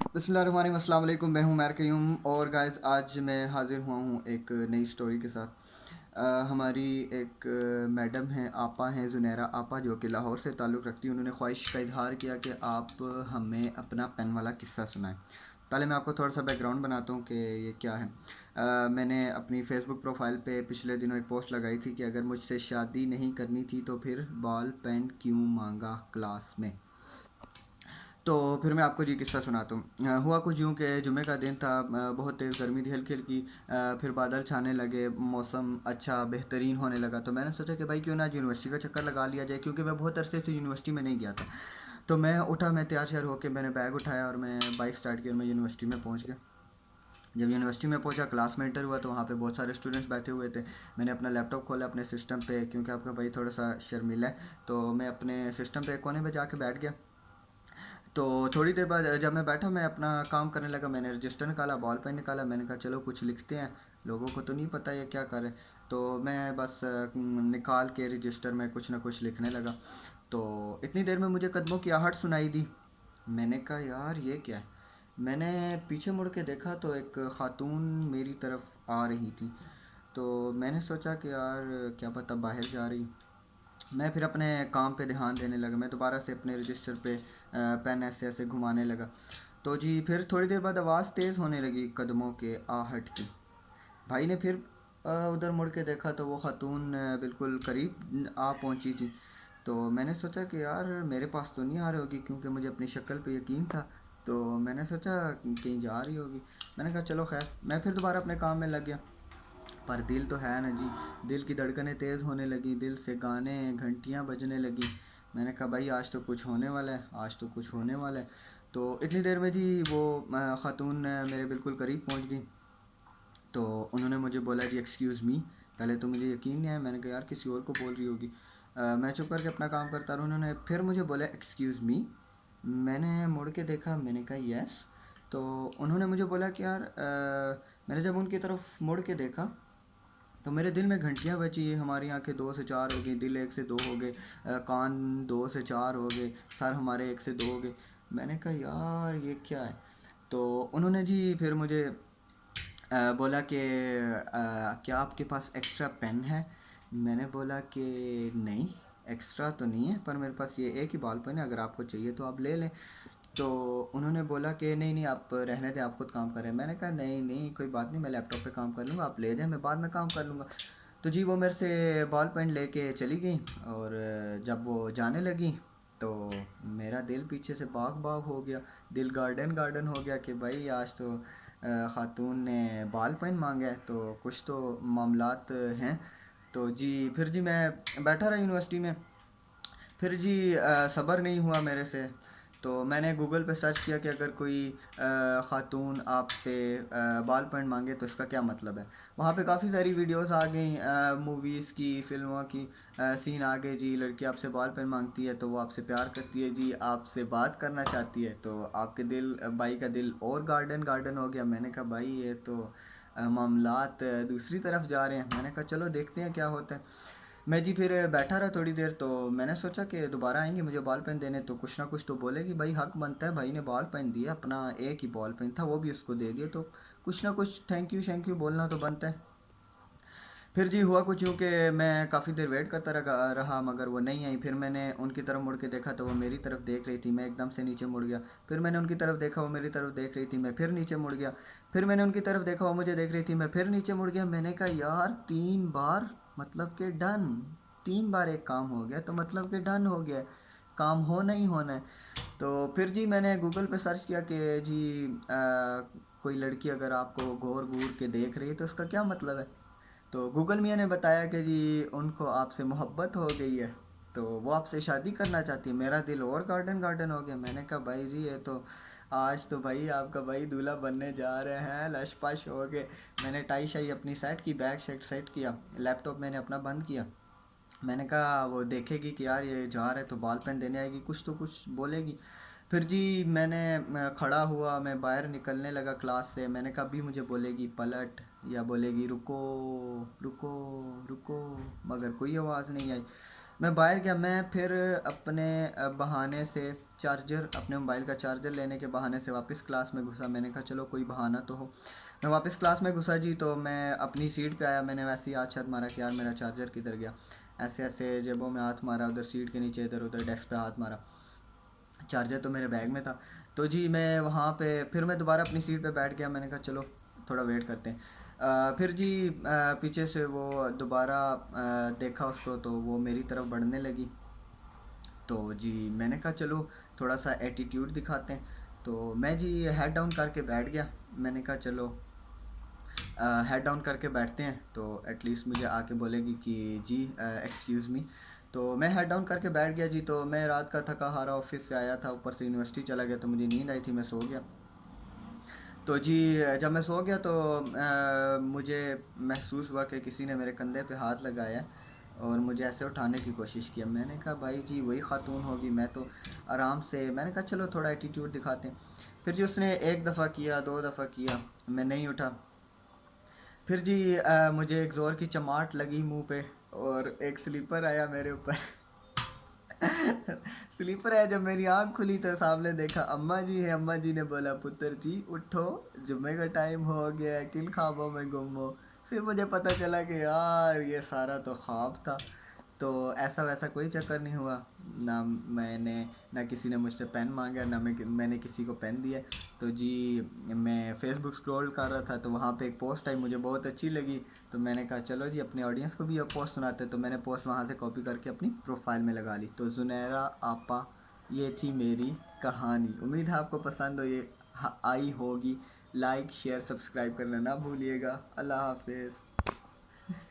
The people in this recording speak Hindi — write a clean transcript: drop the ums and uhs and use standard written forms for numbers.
बिस्मिल्लाहिर्रहमानिर्रहीम, अस्सलाम वालेकुम। मैं हूं मैर कयूम और गाइस आज मैं हाज़िर हुआ हूं एक नई स्टोरी के साथ। हमारी एक मैडम हैं, आपा हैं, ज़ुनैरा आपा, जो कि लाहौर से ताल्लुक़ रखती हैं। उन्होंने ख्वाहिश का इजहार किया कि आप हमें अपना पेन वाला किस्सा सुनाएं। पहले मैं आपको थोड़ा सा बैकग्राउंड बनाता हूँ कि ये क्या है। मैंने अपनी फ़ेसबुक प्रोफाइल पे पिछले दिनों एक पोस्ट लगाई थी कि अगर मुझसे शादी नहीं करनी थी तो फिर बॉल पेन क्यों मांगा क्लास में। तो फिर मैं आपको जी किस्सा सुनाता हूँ। हुआ कुछ यूँ कि जुमे का दिन था। बहुत तेज़ गर्मी थी, हल्की हल्की। फिर बादल छाने लगे, मौसम अच्छा बेहतरीन होने लगा। तो मैंने सोचा कि भाई क्यों ना आज यूनिवर्सिटी का चक्कर लगा लिया जाए, क्योंकि मैं बहुत अरसे से यूनिवर्सिटी में नहीं गया था। तो मैं उठा, मैं तैयार श्यार होकर मैंने बैग उठाया और मैं बाइक स्टार्ट किया और मैं यूनिवर्सिटी में पहुँच गया। जब यूनिवर्सिटी में पहुंचा, क्लास में एंटर हुआ तो वहाँ पे बहुत सारे स्टूडेंट्स बैठे हुए थे। मैंने अपना लैपटॉप खोला अपने सिस्टम पे, क्योंकि आपका भाई थोड़ा सा शर्मीला है। तो मैं अपने सिस्टम पे एक कोने पे जाके बैठ गया। तो थोड़ी देर बाद जब मैं बैठा, मैं अपना काम करने लगा। मैंने रजिस्टर निकाला, बॉल पेन निकाला। मैंने कहा चलो कुछ लिखते हैं, लोगों को तो नहीं पता ये क्या करें। तो मैं बस निकाल के रजिस्टर में कुछ ना कुछ लिखने लगा। तो इतनी देर में मुझे कदमों की आहट सुनाई दी। मैंने कहा यार ये क्या है। मैंने पीछे मुड़ के देखा तो एक ख़ातून मेरी तरफ आ रही थी। तो मैंने सोचा कि यार क्या पता बाहर जा रही। मैं फिर अपने काम पे ध्यान देने लगा। मैं दोबारा से अपने रजिस्टर पे पेन ऐसे ऐसे घुमाने लगा। तो जी फिर थोड़ी देर बाद आवाज़ तेज़ होने लगी कदमों के आहट की। भाई ने फिर उधर मुड़ के देखा तो वो खातून बिल्कुल करीब आ पहुंची थी। तो मैंने सोचा कि यार मेरे पास तो नहीं आ रही होगी, क्योंकि मुझे अपनी शक्ल पे यकीन था। तो मैंने सोचा कहीं जा रही होगी। मैंने कहा चलो खैर, मैं फिर दोबारा अपने काम में लग गया। पर दिल तो है ना जी। दिल की धड़कनें तेज़ होने लगी, दिल से गाने घंटियाँ बजने लगी। मैंने कहा भाई आज तो कुछ होने वाला है, आज तो कुछ होने वाला है। तो इतनी देर में जी वो ख़ातून मेरे बिल्कुल करीब पहुंच गई। तो उन्होंने मुझे बोला जी एक्सक्यूज़ मी। पहले तो मुझे यकीन नहीं आया, मैंने कहा यार किसी और को बोल रही होगी। मैं चुप करके अपना काम करता रहा। उन्होंने फिर मुझे बोला एक्सक्यूज़ मी। मैंने मुड़ के देखा, मैंने कहा यस। तो उन्होंने मुझे बोला कि यार मैंने जब उनकी तरफ मुड़ के देखा तो मेरे दिल में घंटियाँ बजी। हमारी आंखें दो से चार हो गई, दिल एक से दो हो गए, कान दो से चार हो गए, सर हमारे एक से दो हो गए। मैंने कहा यार ये क्या है। तो उन्होंने जी फिर मुझे बोला कि क्या आपके पास एक्स्ट्रा पेन है। मैंने बोला कि नहीं, एक्स्ट्रा तो नहीं है, पर मेरे पास ये एक ही बॉल पेन है, अगर आपको चाहिए तो आप ले लें। तो उन्होंने बोला कि नहीं नहीं आप रहने दें, आप खुद काम करें। मैंने कहा नहीं नहीं कोई बात नहीं, मैं लैपटॉप पे काम कर लूँगा, आप ले जाएं, मैं बाद में काम कर लूँगा। तो जी वो मेरे से बॉल पेन लेके चली गई। और जब वो जाने लगी तो मेरा दिल पीछे से बाग बाग हो गया। दिल गार्डन गार्डन हो गया कि भाई आज तो ख़ातून ने बॉल पेन मांगा है, तो कुछ तो मामलात हैं। तो जी फिर जी मैं बैठा रहा यूनिवर्सिटी में। फिर जी सब्र नहीं हुआ मेरे से। तो मैंने गूगल पे सर्च किया कि अगर कोई ख़ातून आपसे बाल पेंट मांगे तो इसका क्या मतलब है। वहाँ पे काफ़ी सारी वीडियोस आ गई, मूवीज़ की, फिल्मों की। सीन आ गए जी, लड़की आपसे बाल पेन मांगती है तो वो आपसे प्यार करती है जी, आपसे बात करना चाहती है। तो आपके दिल भाई का दिल और गार्डन गार्डन हो गया। मैंने कहा भाई ये तो मामलात दूसरी तरफ जा रहे हैं। मैंने कहा चलो देखते हैं क्या होता है। मैं जी फिर बैठा रहा थोड़ी देर। तो मैंने सोचा कि दोबारा आएंगी मुझे बॉल पेन देने, तो कुछ ना कुछ तो बोलेगी। भाई हक बनता है, भाई ने बॉल पेन दिया, अपना एक ही बॉल पेन था वो भी उसको दे दिया, तो कुछ ना कुछ थैंक यू बोलना तो बनता है। फिर जी हुआ कुछ यूँ कि मैं काफ़ी देर वेट करता रहा मगर वो नहीं आई। फिर मैंने उनकी तरफ मुड़ के देखा तो वो मेरी तरफ देख रही थी। मैं एकदम से नीचे मुड़ गया। फिर मैंने उनकी तरफ देखा, वो मेरी तरफ देख रही थी। मैं फिर नीचे मुड़ गया। फिर मैंने उनकी तरफ देखा, वो मुझे देख रही थी। मैं फिर नीचे मुड़ गया। मैंने कहा यार 3 बार, मतलब कि डन। 3 बार एक काम हो गया तो मतलब कि डन हो गया, काम होना ही होना है। तो फिर जी मैंने गूगल पे सर्च किया कि जी कोई लड़की अगर आपको घूर घूर के देख रही है तो उसका क्या मतलब है। तो गूगल मियाँ ने बताया कि जी उनको आपसे मोहब्बत हो गई है, तो वो आपसे शादी करना चाहती है। मेरा दिल और गार्डन गार्डन हो गया। मैंने कहा भाई जी ये तो आज तो भाई आपका भाई दूल्हा बनने जा रहे हैं, लश पश हो गए। मैंने टाई शाई अपनी सेट की, बैग शेट सेट किया, लैपटॉप मैंने अपना बंद किया। मैंने कहा वो देखेगी कि यार ये जा रहे तो बॉल पेन देने आएगी, कुछ तो कुछ बोलेगी। फिर जी मैं खड़ा हुआ, मैं बाहर निकलने लगा क्लास से। मैंने कहा अभी मुझे बोलेगी पलट या बोलेगी रुको रुको रुको, मगर कोई आवाज़ नहीं आई। मैं बाहर गया। मैं फिर अपने बहाने से चार्जर, अपने मोबाइल का चार्जर लेने के बहाने से वापस क्लास में घुसा। मैंने कहा चलो कोई बहाना तो हो। मैं वापस क्लास में घुसा जी, तो मैं अपनी सीट पे आया। मैंने वैसे ही हाथ छत मारा कि यार मेरा चार्जर किधर गया। ऐसे ऐसे जेबों में हाथ मारा, उधर सीट के नीचे, इधर उधर डेस्क पे हाथ मारा। चार्जर तो मेरे बैग में था। तो जी मैं वहाँ पे फिर मैं दोबारा अपनी सीट पे बैठ गया। मैंने कहा चलो थोड़ा वेट करते हैं। फिर जी पीछे से वो दोबारा देखा उसको, तो वो मेरी तरफ बढ़ने लगी। तो जी मैंने कहा चलो थोड़ा सा एटीट्यूड दिखाते हैं। तो मैं जी हेड डाउन करके बैठ गया। मैंने कहा चलो हेड डाउन करके बैठते हैं तो एटलीस्ट मुझे आके बोलेगी कि जी एक्सक्यूज़ मी। तो मैं हेड डाउन करके बैठ गया जी। तो मैं रात का थका हारा ऑफिस से आया था, ऊपर से यूनिवर्सिटी चला गया, तो मुझे नींद आई थी, मैं सो गया। तो जी जब मैं सो गया तो मुझे महसूस हुआ कि किसी ने मेरे कंधे पे हाथ लगाया और मुझे ऐसे उठाने की कोशिश की। मैंने कहा भाई जी वही खातून होगी, मैं तो आराम से, मैंने कहा चलो थोड़ा एटीट्यूड दिखाते हैं। फिर जी उसने एक दफ़ा किया, दो दफ़ा किया, मैं नहीं उठा। फिर जी मुझे एक ज़ोर की चमाट लगी मुंह पे और एक स्लीपर आया मेरे ऊपर। स्लीपर आया, जब मेरी आंख खुली तो सामने देखा अम्मा जी है। अम्मा जी ने बोला पुत्र जी उठो, जुम्मे का टाइम हो गया है, किन ख्वाबों में गुम हो। फिर मुझे पता चला कि यार ये सारा तो ख्वाब था। तो ऐसा वैसा कोई चक्कर नहीं हुआ। ना मैंने, ना किसी ने मुझसे पेन मांगा, ना मैंने किसी को पेन दिया। तो जी मैं फ़ेसबुक स्क्रॉल कर रहा था तो वहाँ पे एक पोस्ट आई, मुझे बहुत अच्छी लगी। तो मैंने कहा चलो जी अपने ऑडियंस को भी ये पोस्ट सुनाते। तो मैंने पोस्ट वहाँ से कॉपी करके अपनी प्रोफाइल में लगा ली। तो जुनैरा आपा, ये थी मेरी कहानी। उम्मीद है आपको पसंद हो ये आई होगी। लाइक शेयर सब्सक्राइब करना ना भूलिएगा। अल्लाह हाफिज़।